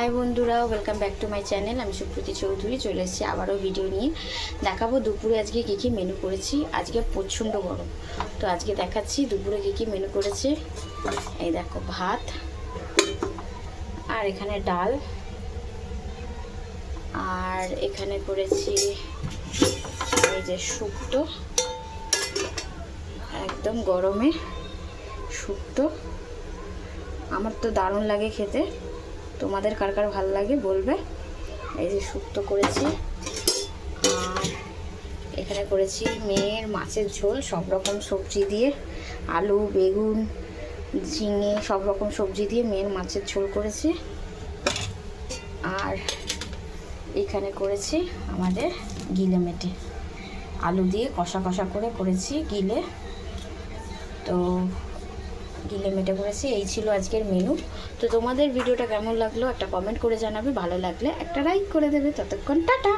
High বন্ধুরা, welcome back to my channel. আমি সুপ্রীতি চৌধুরী চলে এসেছি আবারও ভিডিও নিয়ে। দেখাবো দুপুরে আজকে কী কী মেনু করেছি। আজকে প্রচণ্ড গরম, তো আজকে দেখাচ্ছি দুপুরে কী কী মেনু করেছে। এই দেখো, ভাত আর এখানে ডাল, আর এখানে করেছি এই যে শুক্তো, একদম গরমে শুক্তো। আমার তো দারুণ লাগে খেতে, তোমাদের কার কার ভালো লাগে বলবে। এই যে শুক্তো করেছি, আর এখানে করেছি মেয়ের মাছের ঝোল, সব রকম সবজি দিয়ে, আলু, বেগুন, ঝিঙে, সব রকম সবজি দিয়ে মেয়ের মাছের ঝোল করেছি। আর এখানে করেছি আমাদের গিলে মেটে, আলু দিয়ে কষা কষা করে করেছি গিলে, তো গিলে মেটে করেছি। এই ছিল আজকের মেনু। তো তোমাদের ভিডিওটা কেমন লাগলো একটা কমেন্ট করে জানাবে, ভালো লাগলে একটা লাইক করে দেবে। ততক্ষণ টাটা।